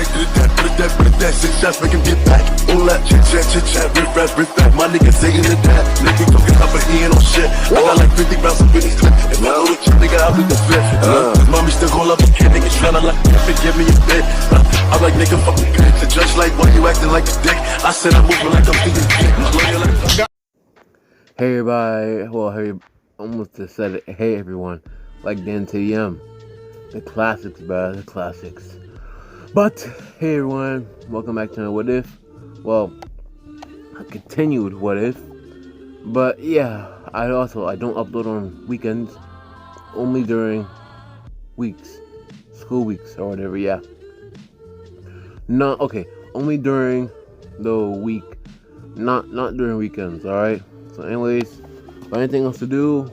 that, put that, 6 shots, make him get back. All that chit chat, rip back. My nigga saying it that. Nigga talking up, but he ain't on shit. I got like 50 rounds of Vinny's clip. If I go to chip, nigga, I'll do the flip. Mommy still call up a kid, nigga, tryna like, give me a bit. I'm like, nigga, fuck me, bitch. The judge like, why you acting like a dick? I said I'm moving like I'm thinking dick. Hey everybody, well, hey, almost just said it. Hey everyone, like the NTM. The classics, bro, the classics. But, hey everyone, welcome back to What If. Well, a continued What If. But yeah, I don't upload on weekends, only during weeks, school weeks or whatever, yeah. Only during the week, not during weekends, alright? So anyways, anything else to do,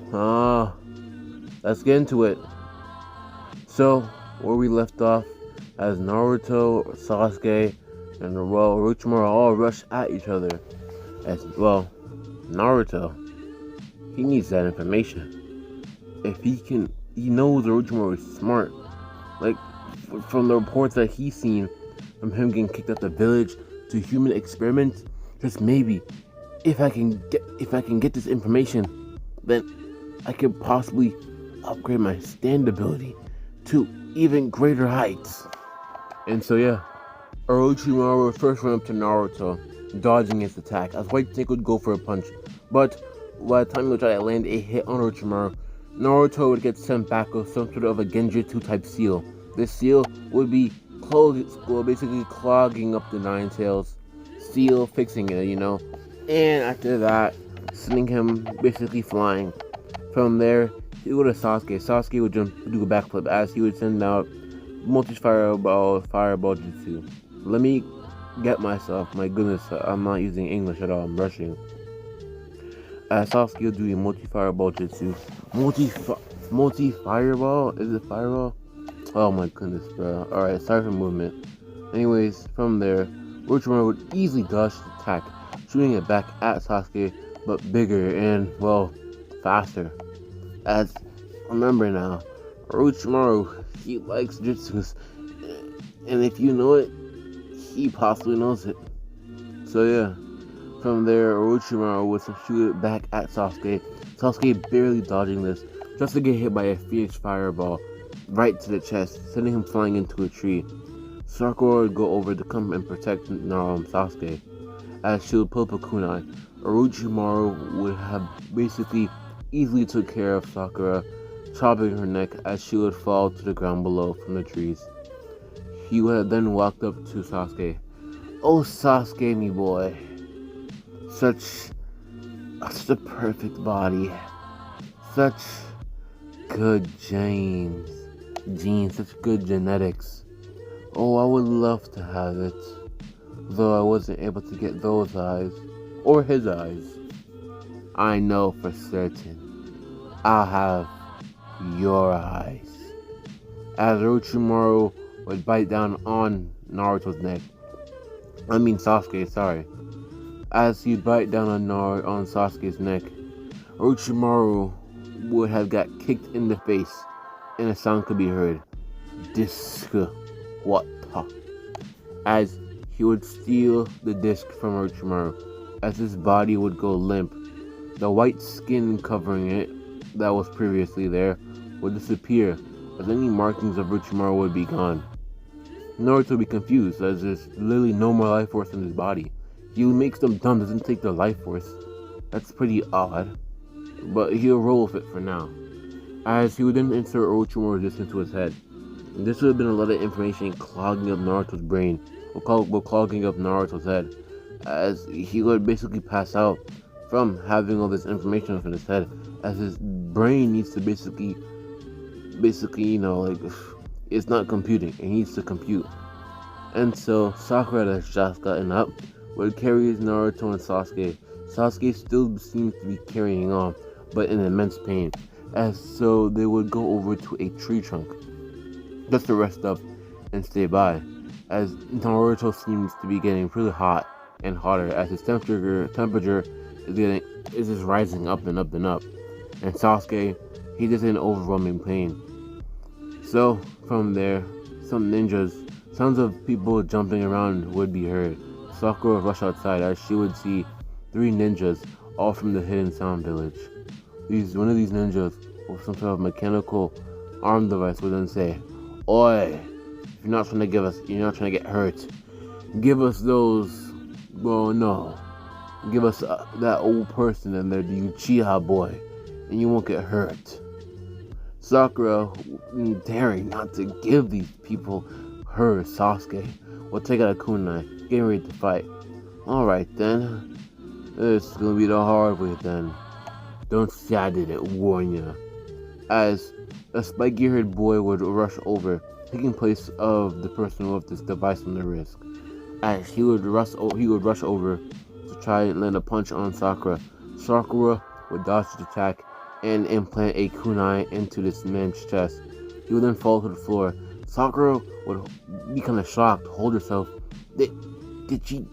let's get into it. So, where we left off, as Naruto, Sasuke, and Orochimaru all rush at each other. As well, Naruto, he needs that information. If he knows Orochimaru is smart. Like, from the reports that he's seen, from him getting kicked out the village to human experiments, just maybe, if I can get this information, then I could possibly upgrade my stand ability to even greater heights. And so yeah, Orochimaru first went up to Naruto, dodging his attack, as Whitesanke would go for a punch. But by the time he would try to land a hit on Orochimaru, Naruto would get sent back with some sort of a Genjutsu type seal. This seal would be basically clogging up the Ninetales, seal fixing it, and after that, sending him basically flying. From there, he would go to Sasuke. Sasuke would do a backflip as he would send out fireball jutsu. Let me get myself, my goodness, I'm not using English at all, I'm rushing. Sasuke would do a multi-fireball jutsu. Multi-fireball? Is it fireball? Oh my goodness, bro. Alright, sorry for movement. Anyways, from there, Orochimaru would easily dodge the attack, shooting it back at Sasuke, but bigger and, well, faster. As, remember now, Orochimaru, he likes jutsus, and if you know it, he possibly knows it. So yeah, from there, Orochimaru would shoot it back at Sasuke. Sasuke barely dodging this, just to get hit by a fierce fireball right to the chest, sending him flying into a tree. Sakura would go over to come and protect Sasuke. As she would pull up a kunai, Orochimaru would have basically easily took care of Sakura, chopping her neck as she would fall to the ground below from the trees. He would have then walked up to Sasuke. Oh Sasuke, me boy. Such a perfect body. Such good genes, such good genetics. Oh, I would love to have it, though I wasn't able to get those eyes, or his eyes. I know for certain, I'll have your eyes. As Orochimaru would bite down on Naruto's neck. Sasuke, sorry. As he'd bite down on Sasuke's neck, Orochimaru would have got kicked in the face, and a sound could be heard. Disc. What? As he would steal the disc from Orochimaru, as his body would go limp. The white skin covering it, that was previously there, would disappear, as any markings of Orochimaru would be gone. Naruto would be confused, as there's literally no more life force in his body. He would make some dumb, doesn't take the life force. That's pretty odd, but he'll roll with it for now. As he would then insert Orochimaru's disc into his head. And this would have been a lot of information clogging up Naruto's brain, or clogging up Naruto's head, as he would basically pass out from having all this information in his head, as his brain needs to basically, it's not computing, it needs to compute. And so, Sakura has just gotten up, would carry Naruto and Sasuke. Sasuke still seems to be carrying on, but in immense pain, as so they would go over to a tree trunk, just to rest up and stay by, as Naruto seems to be getting pretty hot and hotter, as his temperature is just rising up and up and up, and Sasuke, he's just in overwhelming pain. So from there, some ninjas Sounds of people jumping around would be heard. Sakura would rush outside as she would see 3 ninjas, all from the hidden sound village. One of these ninjas with some sort of mechanical arm device would then say, "Oi, if you're not trying to get hurt. Give us those, well, no. Give us that old person in there, the Uchiha boy, and you won't get hurt." Sakura, daring not to give these people her Sasuke, will take out a kunai, getting ready to fight. Alright then, it's gonna be the hard way then. Don't say I didn't warn ya. As a spiky-haired boy would rush over, taking place of the person with this device on their wrist. As he would rush over to try and land a punch on Sakura. Sakura would dodge the attack and implant a kunai into this man's chest. He would then fall to the floor. Sakura would be kind of shocked, hold herself. Did she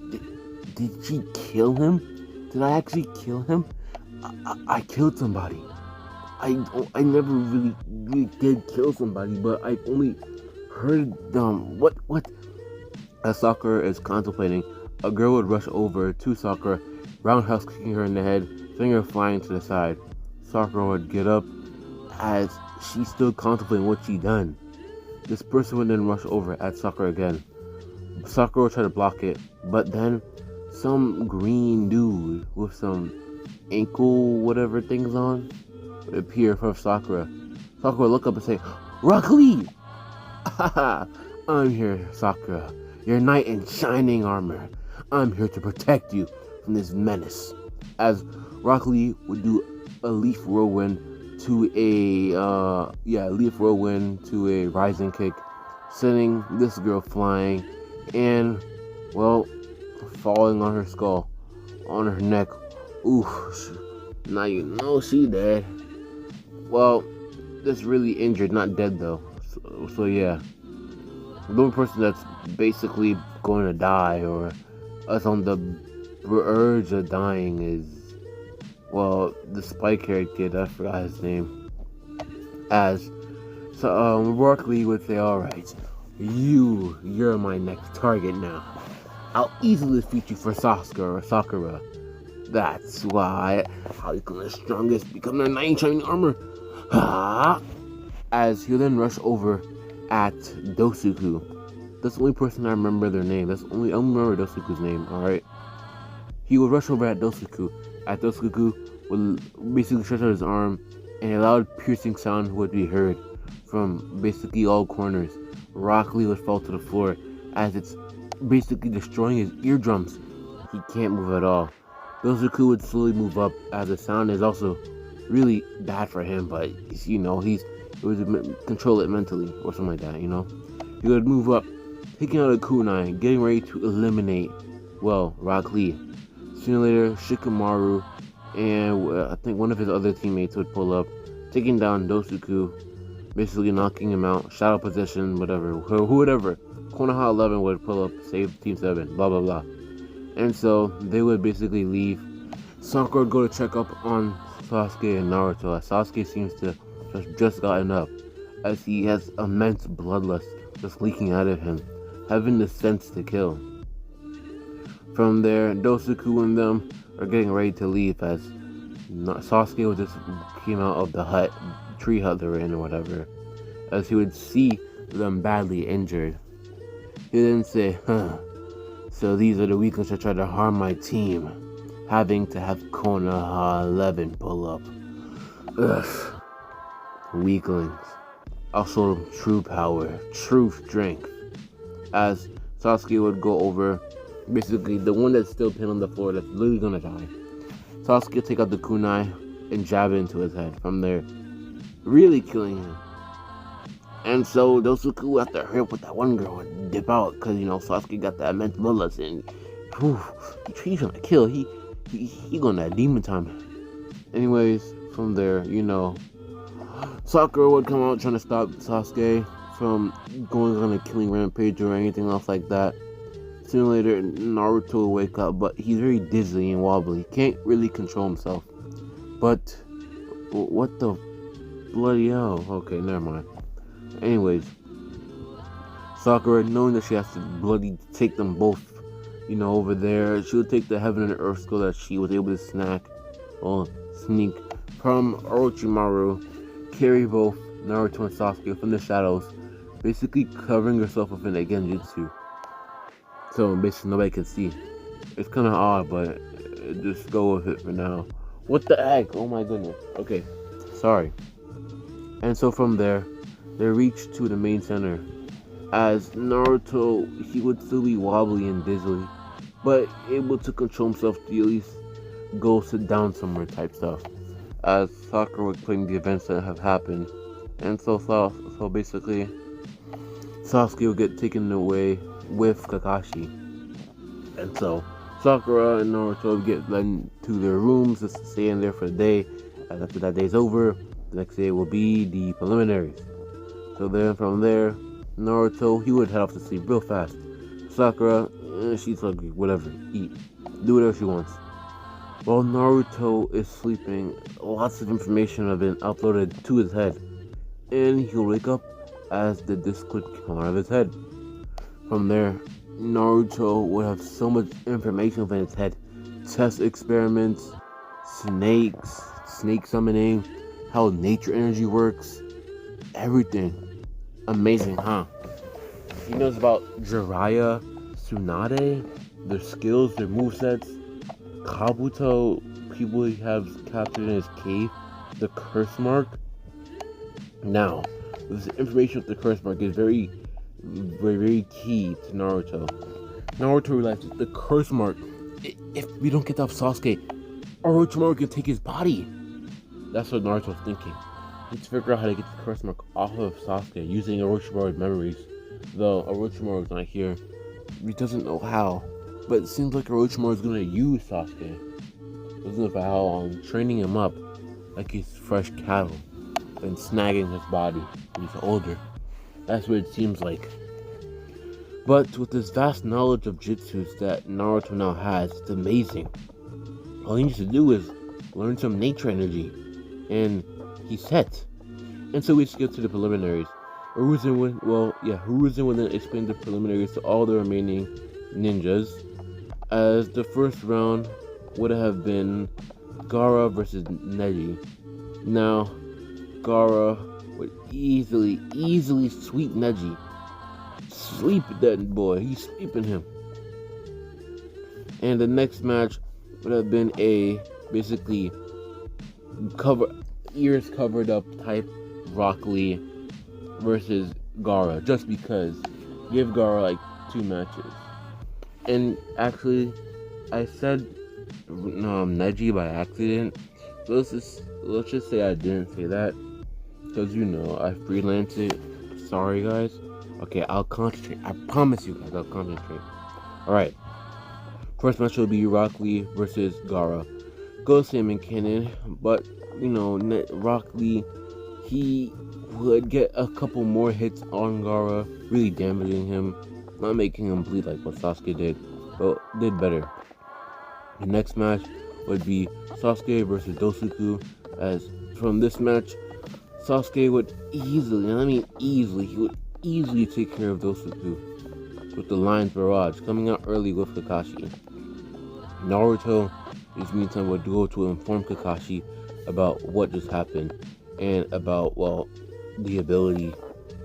kill him? Did I actually kill him? I killed somebody. I never really did kill somebody, but I've only heard them. What? As Sakura is contemplating, a girl would rush over to Sakura, roundhouse kicking her in the head, sending her flying to the side. Sakura would get up as she's still contemplating what she done. This person would then rush over at Sakura again. Sakura would try to block it, but then some green dude with some ankle whatever things on would appear in front of Sakura. Sakura would look up and say, "Rock Lee!" "Haha, I'm here, Sakura. Your knight in shining armor. I'm here to protect you from this menace." As Rock Lee would do a leaf whirlwind to a raijin kick, sending this girl flying and, well, falling on her skull, on her neck. Ooh, now you know she dead. Well, just really injured, not dead though. So yeah. The only person that's basically going to die or us on the verge of dying is, well, the spike-haired kid. I forgot his name. Rock Lee would say, "Alright, you're my next target now. I'll easily defeat you for Sasuke or Sakura. That's why I'll become the strongest, become the knight in shining armor." As he'll then rush over at Dosuku. That's the only person I remember their name. I only remember Dosuku's name, alright? He would rush over at Dosuku. Dosuku would basically stretch out his arm, and a loud piercing sound would be heard from basically all corners. Rock Lee would fall to the floor as it's basically destroying his eardrums. He can't move at all. Dosuku would slowly move up as the sound is also really bad for him, but he would control it mentally or something like that, He would move up, taking out a kunai, getting ready to eliminate, well, Rock Lee. Sooner or later, Shikamaru and I think one of his other teammates would pull up, taking down Dosuku, basically knocking him out, shadow position, whatever. Konoha 11 would pull up, save Team 7, blah blah blah. And so they would basically leave. Sakura would go to check up on Sasuke and Naruto, as Sasuke seems to have just gotten up, as he has immense bloodlust just leaking out of him, having the sense to kill. From there, Dosuku and them are getting ready to leave as Sasuke just came out of the tree hut they were in or whatever, as he would see them badly injured. He then say, "So these are the weaklings that tried to harm my team, having to have Konoha 11 pull up. Ugh. Weaklings. I'll show them true power, true strength." As Sasuke would go over, basically the one that's still pinned on the floor that's literally gonna die. Sasuke would take out the kunai and jab it into his head. From there, really killing him. And so Dosuku would have to hurry up with that one girl and dip out, because Sasuke got that immense bloodlust and he's gonna kill. He gonna have demon time. Anyways, from there, Sakura would come out trying to stop Sasuke from going on a killing rampage or anything else like that. Sooner or later, Naruto will wake up, but he's very dizzy and wobbly. He can't really control himself. But what the bloody hell? Okay, never mind. Anyways, Sakura, knowing that she has to bloody take them both, over there, she would take the heaven and earth skull that she was able to sneak from Orochimaru, carry both Naruto and Sasuke from the shadows, basically covering herself with an genjutsu. So basically nobody can see. It's kind of odd, but just go with it for now. What the heck? Oh my goodness. Okay, sorry. And so from there, they reach to the main center. As Naruto, he would still be wobbly and dizzily, but able to control himself to at least go sit down somewhere type stuff. As Sakura would claim the events that have happened, and so basically, Sasuke would get taken away with Kakashi, and so Sakura and Naruto would get led to their rooms just to stay in there for the day. And after that day's over, the next day will be the preliminaries. So then from there, Naruto, he would head off to sleep real fast. Sakura, she's like, whatever, eat, do whatever she wants. While Naruto is sleeping, lots of information have been uploaded to his head, and he'll wake up as the disc would come out of his head. From there, Naruto would have so much information within his head. Test experiments, snake summoning, how nature energy works, everything. Amazing, huh? He knows about Jiraiya, Tsunade, their skills, their movesets, Kabuto, people he has captured in his cave, the curse mark. Now, this information with the curse mark is very, very, very key to Naruto. Naruto realizes the curse mark, if we don't get off Sasuke, Orochimaru can take his body. That's what Naruto's thinking. Let's figure out how to get the curse mark off of Sasuke using Orochimaru's memories. Though Orochimaru's not here, he doesn't know how. But it seems like Orochimaru is gonna use Sasuke. Doesn't know for how long, training him up like he's fresh cattle, and snagging his body when he's older. That's what it seems like. But with this vast knowledge of jutsus that Naruto now has, it's amazing. All he needs to do is learn some nature energy, and he's set. And so we skip to the preliminaries. Hiruzen would then explain the preliminaries to all the remaining ninjas, as the first round would have been Gaara versus Neji. Now, Gaara would easily sweep Neji. Sweep that boy, he's sweeping him. And the next match would have been a basically ears covered up type Rock Lee versus Gaara, just because. Give Gaara like 2 matches. And actually, I said Neji by accident. So let's just say I didn't say that, because I freelance it. Sorry guys. Okay, I'll concentrate. I promise you guys, I'll concentrate. Alright. First match will be Rock Lee versus Gaara. Go Salmon Cannon, but Rock Lee, he would get a couple more hits on Gaara, really damaging him, not making him bleed like what Sasuke did, but did better. The next match would be Sasuke versus Dosuku, as from this match, Sasuke would easily, and I mean easily, he would easily take care of Dosuku with the Lion's Barrage, coming out early with Kakashi. Naruto, in the meantime, would go to inform Kakashi about what just happened, and about, the ability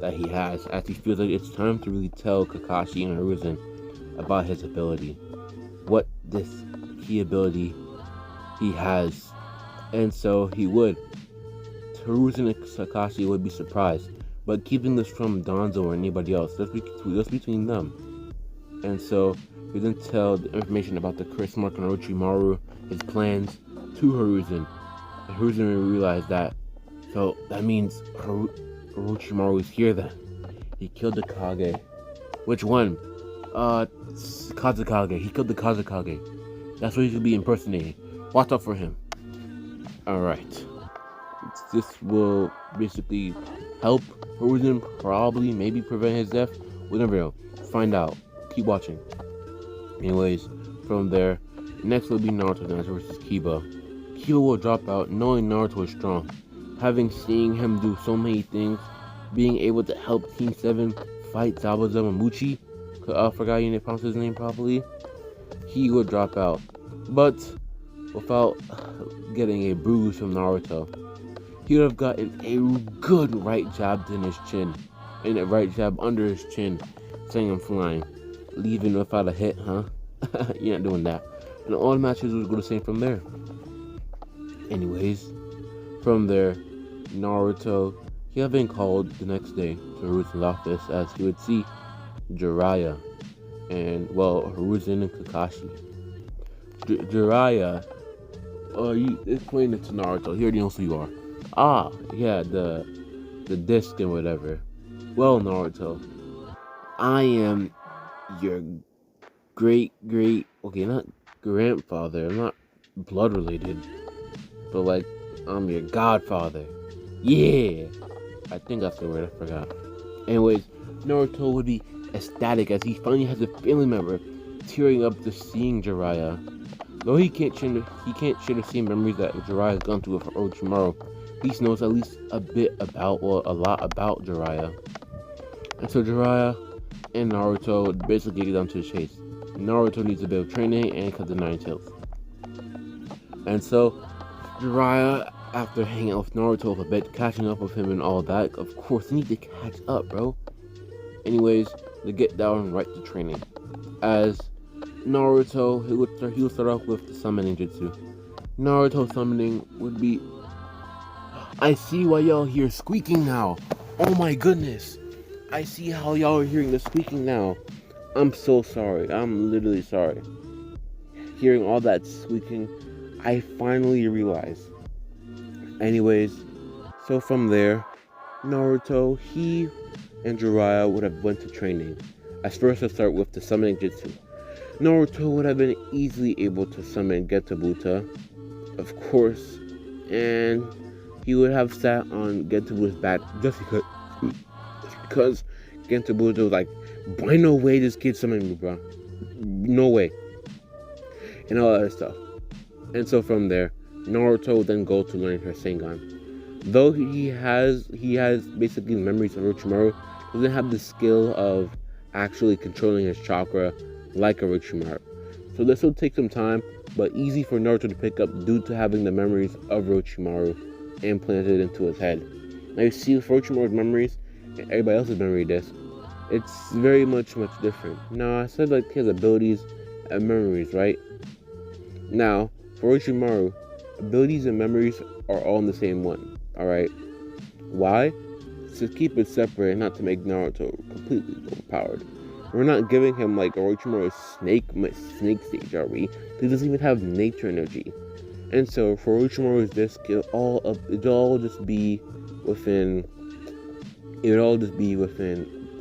that he has, as he feels like it's time to really tell Kakashi and Hiruzen about his ability, what this key ability he has. And so he would. Hiruzen and Kakashi would be surprised, but keeping this from Danzo or anybody else, just between them. And so he then tell the information about the curse mark on Orochimaru, his plans, to Hiruzen. And Hiruzen will realize that. So that means Orochimaru is here then. He killed the Kage. Which one? Kazekage. He killed the Kazekage. That's what he should be impersonating. Watch out for him. Alright. This will basically help Hiruzen, probably, maybe prevent his death. We'll never know. Find out. Keep watching. Anyways, from there, next will be Naruto versus Kiba. Kiba will drop out knowing Naruto is strong. Having seen him do so many things, being able to help Team 7 fight Zabuza, I forgot you didn't pronounce his name properly, he would drop out. But without getting a bruise from Naruto, he would have gotten a good right jab in his chin, and a right jab under his chin, sending him flying, leaving without a hit, huh? You're not doing that. And all the matches would go the same from there. Anyways, from there, Naruto, he had been called the next day to Hiruzen's office as he would see Jiraiya and, well, Hiruzen and Kakashi. Jiraiya, you explain it to Naruto. He already knows who you are. Ah, yeah, the disc and whatever. Well, Naruto, I am your okay, not grandfather. I'm not blood related, but like, I'm your godfather. Yeah, I think that's the word. I forgot. Anyways, Naruto would be ecstatic as he finally has a family member, tearing up just seeing Jiraiya. Though he can't share the same memories that Jiraiya has gone through with Orochimaru, he knows at least a lot about Jiraiya. And so Jiraiya and Naruto basically get down to the chase. Naruto needs a bit of training and cut the Ninetales. And so Jiraiya, after hanging out with Naruto for a bit, catching up with him and all that, of course, they need to catch up, bro. Anyways, they get down right to training. As Naruto, he would start off with the summoning jutsu. Naruto summoning would be... I see why y'all hear squeaking now. Oh my goodness. I see how y'all are hearing the squeaking now. I'm so sorry. I'm literally sorry. Hearing all that squeaking, I finally realized. Anyways, so from there, Naruto, he and Jiraiya would have went to training. As first, let's start with the summoning jutsu. Naruto would have been easily able to summon Getabuta, of course, and he would have sat on Gentabuta's back just because Gentabuta was like, "Boy, no way this kid summoning me, bro. No way." And all that other stuff. And so from there, Naruto would then go to learn her Sharingan. Though he has basically memories of Orochimaru, he doesn't have the skill of actually controlling his chakra like Orochimaru. So this will take some time, but easy for Naruto to pick up due to having the memories of Orochimaru implanted into his head. Now you see, with Orochimaru's memories and everybody else's memory disc, it's very much different. Now I said like his abilities and memories, right? Now for Orochimaru, abilities and memories are all in the same one. Alright? Why? To keep it separate and not to make Naruto completely overpowered. We're not giving him like Orochimaru's snake stage, are we? He doesn't even have nature energy. And so for Orochimaru's disc, it would all just be within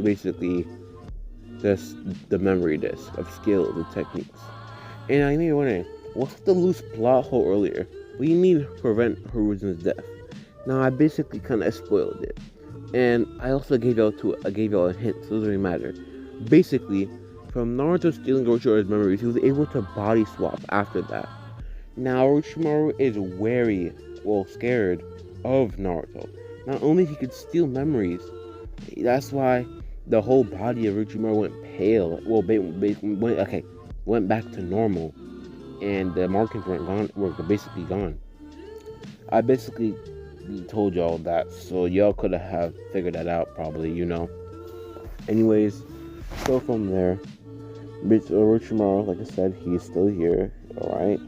basically just the memory disc of skills and techniques. And I may be wondering, what's the loose plot hole earlier? We need to prevent Hiruzen's death. Now I basically kind of spoiled it, and I also gave y'all a hint, so it doesn't really matter. Basically, from Naruto stealing Orochimaru's memories, he was able to body swap after that. Now Orochimaru is scared of Naruto. Not only he could steal memories, that's why the whole body of Orochimaru went pale. Went back to normal, and the markings were basically gone. I basically told y'all that, so y'all could have figured that out probably, you know. Anyways, so from there, Orochimaru, like I said, he's still here, alright?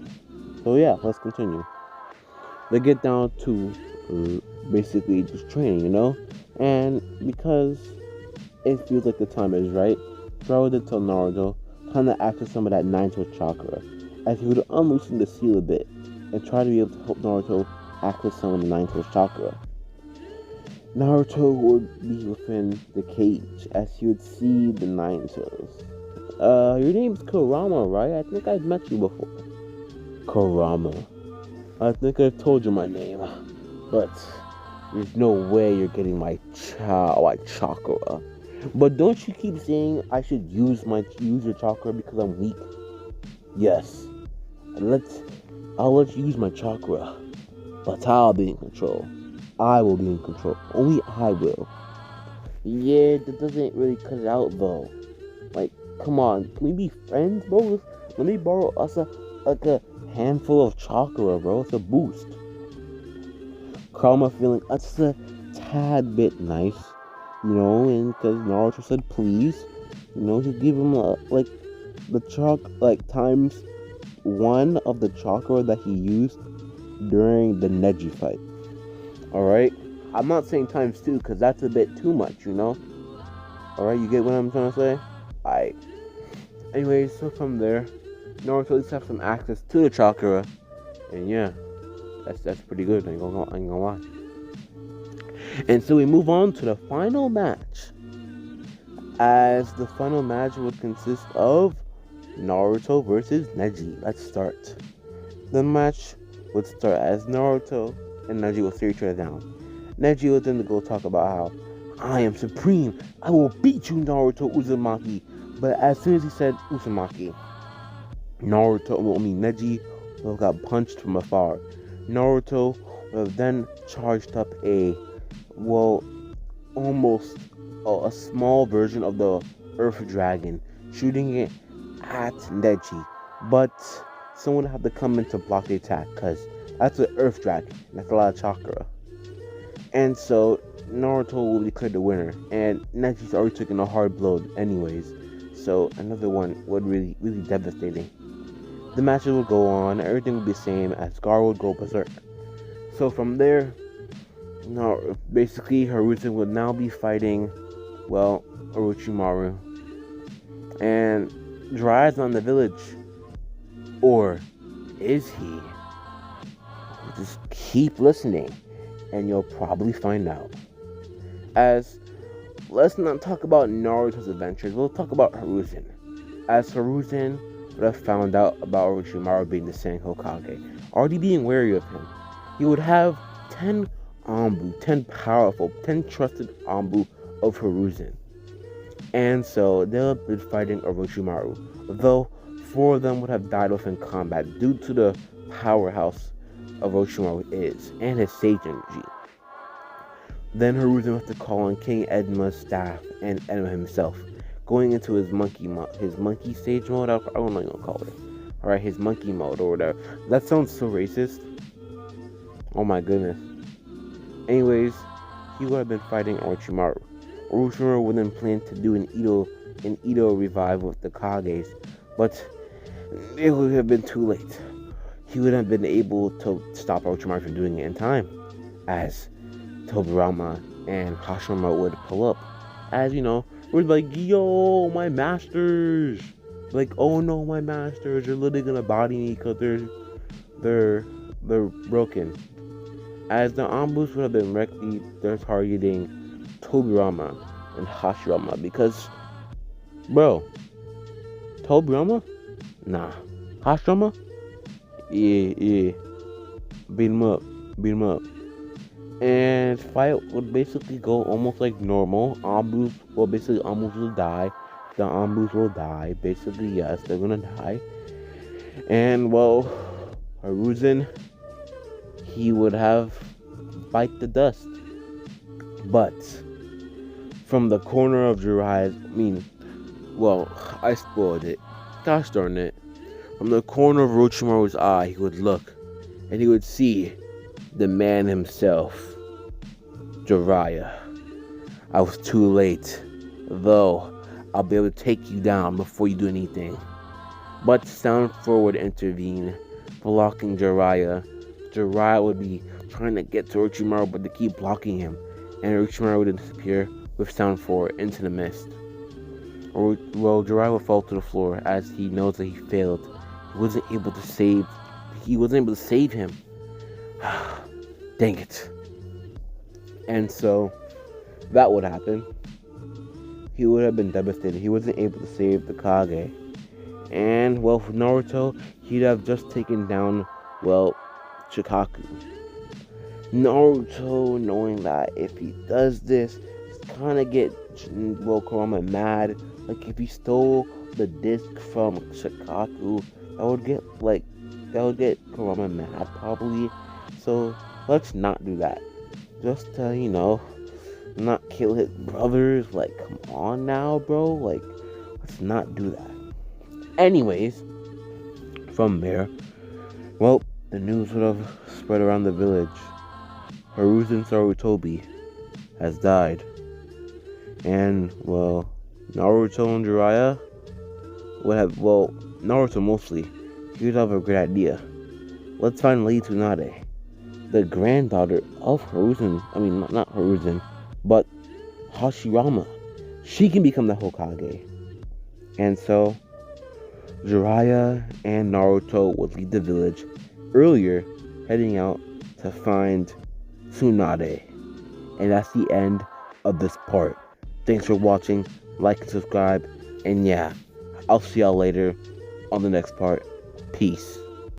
So yeah, let's continue. They get down to basically just training, you know? And because it feels like the time is right, Jiraiya did tell Naruto time to access some of that Ninetales chakra, as he would unloosen the seal a bit and try to be able to help Naruto access some of the Ninetales chakra. Naruto would be within the cage as he would see the Ninetales. Your name's Kurama, right? I think I've met you before. Kurama. I think I've told you my name, but there's no way you're getting my chakra. But don't you keep saying I should use your chakra because I'm weak? Yes. I'll let you use my chakra, but I'll be in control. I will be in control. Only I will. Yeah, that doesn't really cut it out though. Like, come on, can we be friends, bro? Let me borrow us a handful of chakra, bro. It's a boost. Kurama feeling just a tad bit nice, and because Naruto said please, he'll give him like the like times 1 of the chakra that he used during the Neji fight. Alright? I'm not saying times 2 because that's a bit too much, Alright, you get what I'm trying to say? Alright. Anyways, so from there, Naruto at least have some access to the chakra. And yeah, that's pretty good, I ain't gonna lie. And so we move on to the final match. As the final match would consist of Naruto versus Neji. Let's start. The match would start as Naruto and Neji will stare each other down. Neji would then go talk about how I am supreme. I will beat you, Naruto Uzumaki. But as soon as he said Uzumaki, Neji would have got punched from afar. Naruto would have then charged up almost a small version of the Earth Dragon, shooting it at Neji. But someone would have to come in to block the attack, because that's an Earth Dragon. That's a lot of chakra. And so Naruto will be declared the winner, and Neji's already taken a hard blow anyways. So another one would really, really devastating. The matches would go on, everything would be the same as Gar would go berserk. So from there, basically Hiruzen would now be fighting, Orochimaru. And Jiraiya's not in the village. Or is he? Just keep listening, and you'll probably find out. Let's not talk about Naruto's adventures, we'll talk about Hiruzen. As Hiruzen would have found out about Orochimaru being the Sand Hokage, already being wary of him, he would have 10 Anbu, 10 powerful, 10 trusted Anbu of Hiruzen. And so they'll have been fighting Orochimaru, though 4 of them would have died off in combat due to the powerhouse of Orochimaru is, and his sage energy. Then Hiruzen would have to call on King Edma's staff and Edma himself, going into his monkey stage mode, I don't know what you call it. Alright, his monkey mode or whatever. That sounds so racist. Oh my goodness. Anyways, he would have been fighting Orochimaru. Orochimaru would then plan to do an Edo revive with the Kages, but it would have been too late. He would have been able to stop Orochimaru from doing it in time, as Tobirama and Hashirama would pull up. As we're like, yo, my masters! Like, oh no, my masters, they're literally gonna body me because they're broken. As the Ambus would have been directly, they're targeting Tobirama and Hashirama because, bro, Tobirama? Nah. Hashirama? Yeah. Beat him up. And fight would basically go almost like normal. Ambus will die. The Ambus will die. Basically, yes, they're gonna die. And Hiruzen, he would have bite the dust. But from the corner of Jiraiya's, I spoiled it. Gosh darn it. From the corner of Orochimaru's eye, he would look, and he would see the man himself, Jiraiya. I was too late, though I'll be able to take you down before you do anything. But Sound Forward intervened, blocking Jiraiya. Jiraiya would be trying to get to Orochimaru, but they keep blocking him, and Orochimaru would disappear with Sound Forward into the mist. Jiraiya would fall to the floor as he knows that he failed. He wasn't able to save him. Dang it. And so that would happen. He would have been devastated. He wasn't able to save the Kage. And for Naruto, he'd have just taken down Shikaku. Naruto, knowing that if he does this, it's kind of get Kurama mad. Like if he stole the disc from Shikaku, that would get Kurama mad probably. So let's not do that. Just not kill his brothers. Like, come on now, bro. Like, let's not do that. Anyways, from there, well, the news would have spread around the village. Hiruzen Sarutobi has died. And, well, Naruto and Jiraiya would have, well, Naruto mostly, he would have a great idea. Let's find Lady Tsunade, the granddaughter of Hiruzen, not Hiruzen, but Hashirama. She can become the Hokage. And so, Jiraiya and Naruto would leave the village earlier, heading out to find Tsunade. And that's the end of this part. Thanks for watching, like and subscribe, and yeah, I'll see y'all later on the next part. Peace.